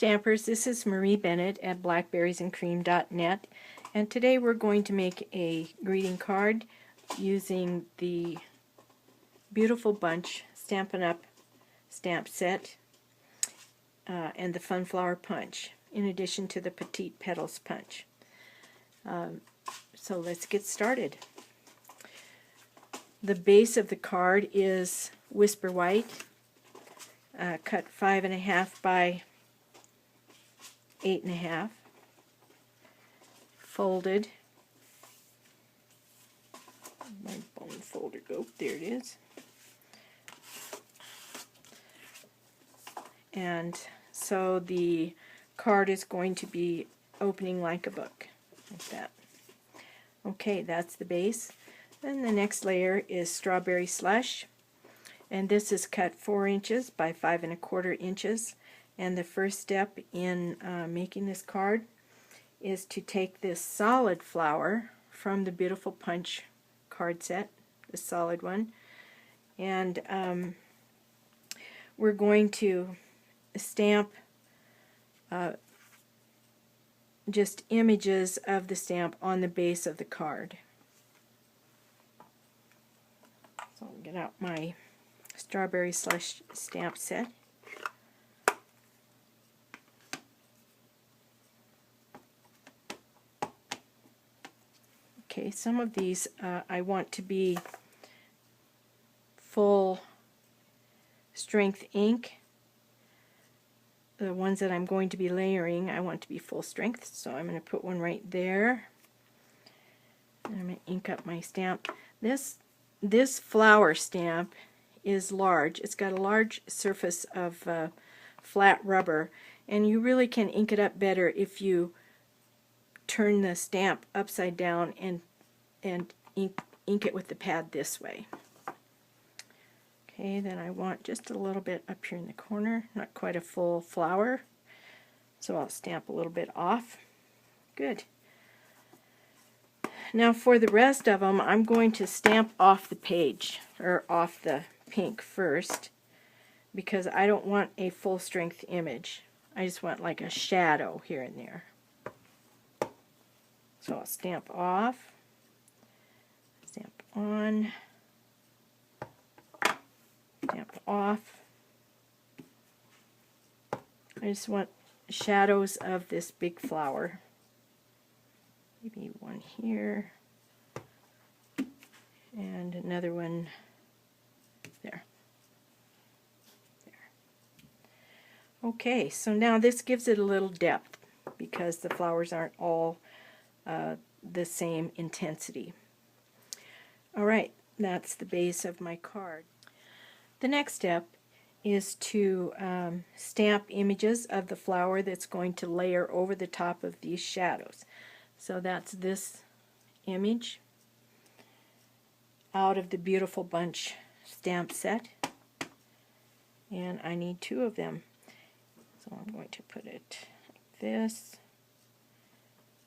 Stampers, this is Marie Bennett at blackberriesandcream.net, and today we're going to make a greeting card using the Beautiful Bunch Stampin' Up! Stamp set and the Fun Flower Punch, in addition to the Petite Petals Punch. So let's get started. The base of the card is Whisper White, cut 5.5 by 8.5, folded. My bone folder go, there it is. And so the card is going to be opening like a book, like that. Okay, that's the base. Then the next layer is Strawberry Slush, and this is cut 4 inches by 5.25 inches. And the first step in making this card is to take this solid flower from the Beautiful Punch card set, the solid one, and we're going to stamp just images of the stamp on the base of the card. So I'll get out my Strawberry Slush stamp set. Okay, some of these I want to be full strength ink. The ones that I'm going to be layering I want to be full strength, so I'm going to put one right there. And I'm going to ink up my stamp. This flower stamp is large. It's got a large surface of flat rubber, and you really can ink it up better if you turn the stamp upside down and ink it with the pad this way. Okay, then I want just a little bit up here in the corner, not quite a full flower, so I'll stamp a little bit off. Good. Now for the rest of them, I'm going to stamp off the page, or off the pink first, because I don't want a full strength image. I just want like a shadow here and there. So I'll stamp off, stamp on, stamp off. I just want shadows of this big flower. Maybe one here, and another one there. Okay, so now this gives it a little depth because the flowers aren't all the same intensity. Alright, that's the base of my card. The next step is to stamp images of the flower that's going to layer over the top of these shadows. So that's this image out of the Beautiful Bunch stamp set, and I need 2 of them. So I'm going to put it like this.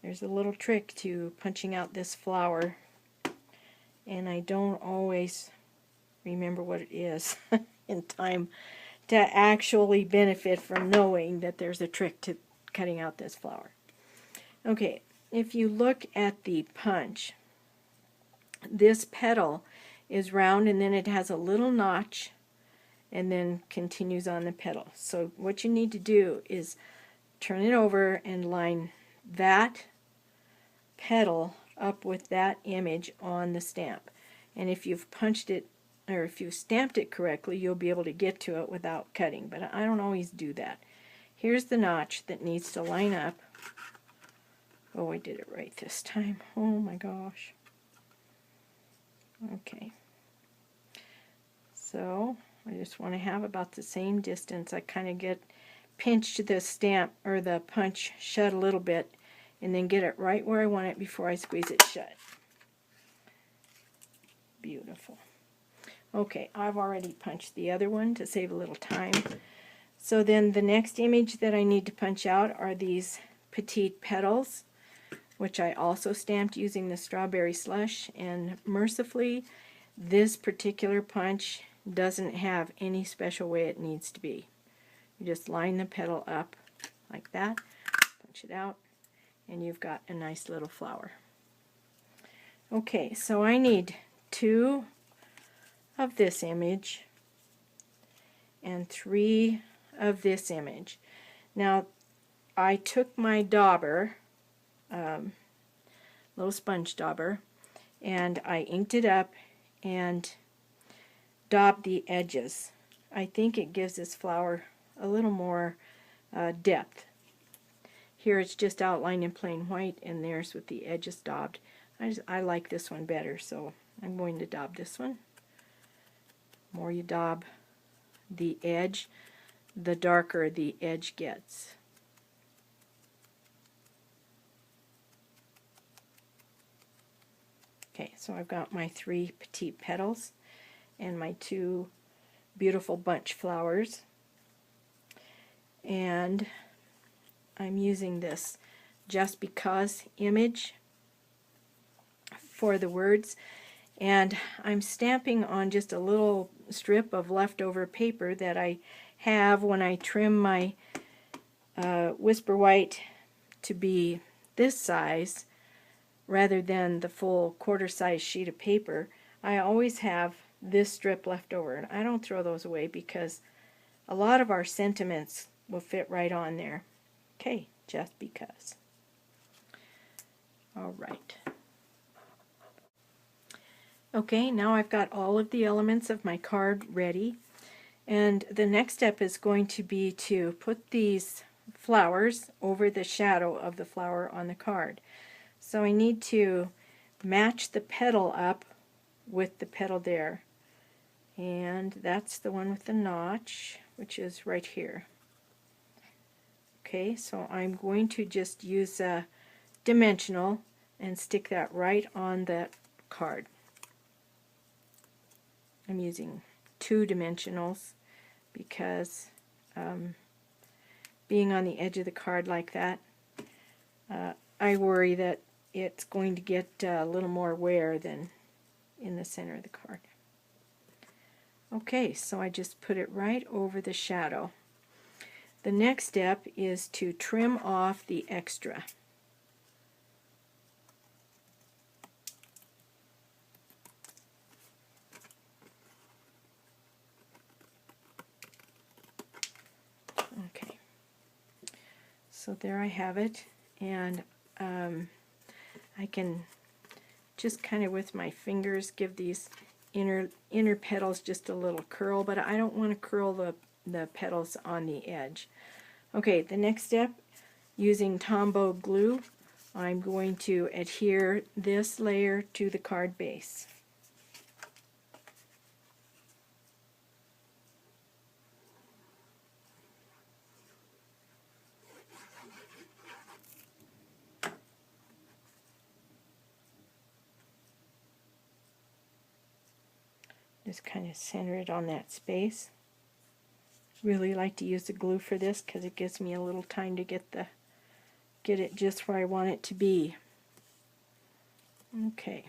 There's a little trick to punching out this flower, and I don't always remember what it is in time to actually benefit from knowing that there's a trick to cutting out this flower. Okay, if you look at the punch, this petal is round and then it has a little notch and then continues on the petal. So what you need to do is turn it over and line that petal up with that image on the stamp. And if you've punched it, or if you've stamped it correctly, you'll be able to get to it without cutting, but I don't always do that. Here's the notch that needs to line up. Oh, I did it right this time. Oh my gosh. Okay. So I just want to have about the same distance. I kind of pinch the stamp or the punch shut a little bit and then get it right where I want it before I squeeze it shut. Beautiful. Okay, I've already punched the other one to save a little time. So then the next image that I need to punch out are these Petite Petals, which I also stamped using the Strawberry Slush, and mercifully this particular punch doesn't have any special way it needs to be. You just line the petal up like that. Punch it out, and you've got a nice little flower. Okay, so I need 2 of this image and 3 of this image. Now, I took my dauber, little sponge dauber, and I inked it up and daubed the edges. I think it gives this flower a little more depth. Here it's just outlined in plain white, and there's with the edges daubed. I like this one better, so I'm going to daub this one. The more you daub the edge, the darker the edge gets. Okay, so I've got my 3 petite petals and my 2 beautiful bunch flowers, and I'm using this Just Because image for the words, and I'm stamping on just a little strip of leftover paper that I have when I trim my Whisper White to be this size rather than the full quarter-size sheet of paper. I always have this strip left over, and I don't throw those away because a lot of our sentiments will fit right on there. Okay, Just Because. All right. Okay, now I've got all of the elements of my card ready, and the next step is going to be to put these flowers over the shadow of the flower on the card. So I need to match the petal up with the petal there, and that's the one with the notch, which is right here. Okay, so I'm going to just use a dimensional and stick that right on that card. I'm using 2 dimensionals because being on the edge of the card like that, I worry that it's going to get a little more wear than in the center of the card. Okay, so I just put it right over the shadow. The next step is to trim off the extra. Okay, so there I have it, and I can just kind of with my fingers give these inner petals just a little curl, but I don't want to curl the petals on the edge. Okay, the next step, using Tombow glue, I'm going to adhere this layer to the card base. Just kind of center it on that space. Really like to use the glue for this because it gives me a little time to get it just where I want it to be. Okay.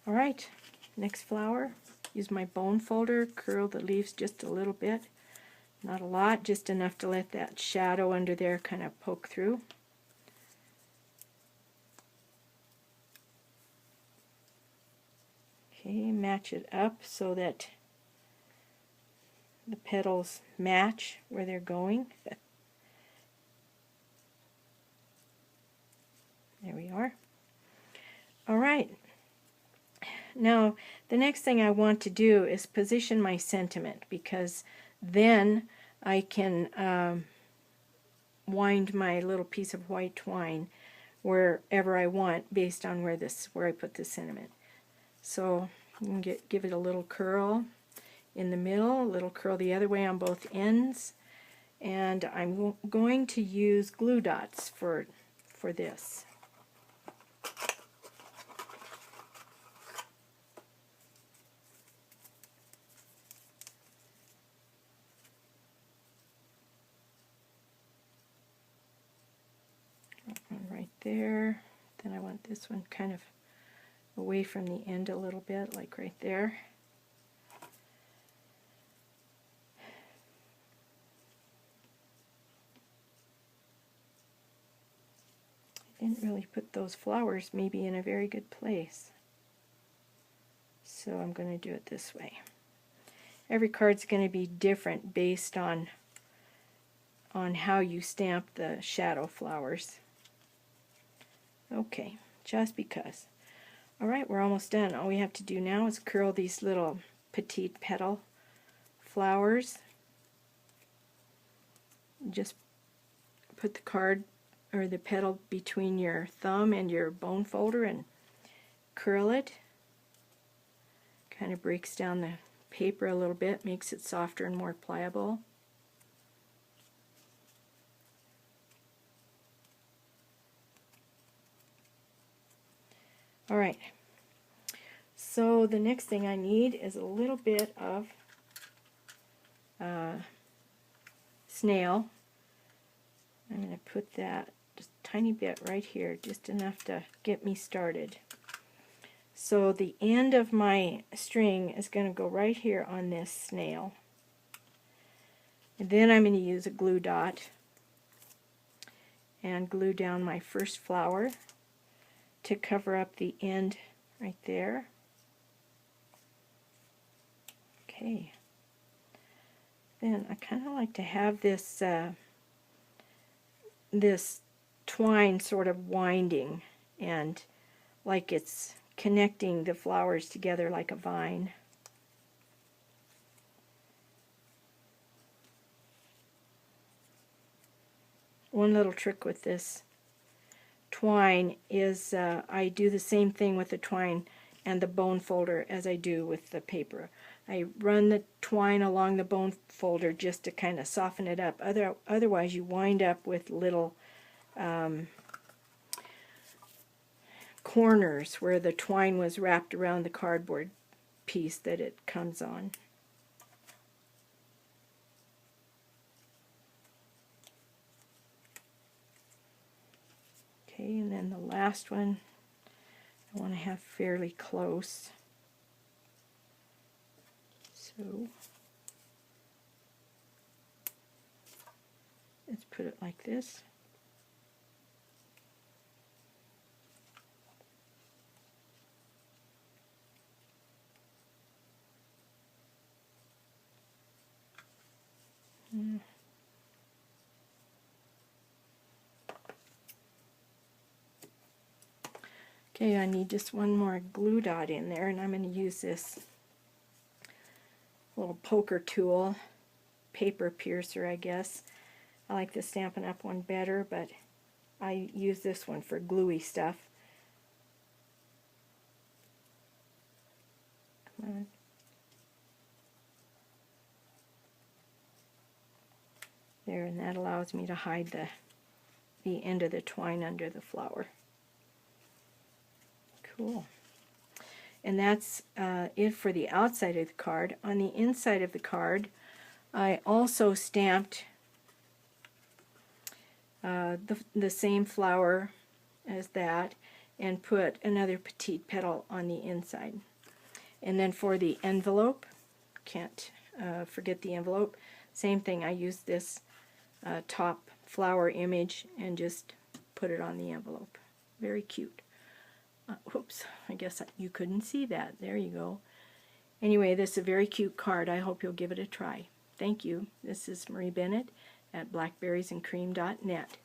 Alright, next flower. Use my bone folder, curl the leaves just a little bit. Not a lot, just enough to let that shadow under there kind of poke through. Okay, match it up so that the petals match where they're going. There we are. Alright, now the next thing I want to do is position my sentiment, because then I can wind my little piece of white twine wherever I want based on where I put the sentiment. So I'm going to give it a little curl in the middle, a little curl the other way on both ends, and I'm going to use glue dots for this. One right there. Then I want this one kind of away from the end a little bit, like right there. didn't really put those flowers maybe in a very good place. So I'm going to do it this way. Every card's going to be different based on how you stamp the shadow flowers. Okay, just because. Alright, we're almost done. All we have to do now is curl these little petite petal flowers. Just put the card or the petal between your thumb and your bone folder and curl it. Kind of breaks down the paper a little bit, makes it softer and more pliable. Alright, so the next thing I need is a little bit of snail. I'm going to put that just a tiny bit right here, just enough to get me started. So the end of my string is going to go right here on this snail. And then I'm going to use a glue dot and glue down my first flower to cover up the end right there. Okay. Then I kind of like to have this this twine sort of winding and like it's connecting the flowers together like a vine. One little trick with this twine is I do the same thing with the twine and the bone folder as I do with the paper. I run the twine along the bone folder just to kind of soften it up. Otherwise you wind up with little corners where the twine was wrapped around the cardboard piece that it comes on. Okay, and then the last one I want to have fairly close. So let's put it like this. Okay, I need just one more glue dot in there, and I'm going to use this little poker tool, paper piercer I guess. I like the Stampin' Up! One better, but I use this one for gluey stuff. Come on. There, and that allows me to hide the end of the twine under the flower. Cool. And that's it for the outside of the card. On the inside of the card, I also stamped the same flower as that and put another petite petal on the inside. And then for the envelope, can't forget the envelope, same thing. I used this top flower image and just put it on the envelope. Very cute. Whoops, I guess you couldn't see that. There you go. Anyway, this is a very cute card. I hope you'll give it a try. Thank you. This is Marie Bennett at blackberriesandcream.net.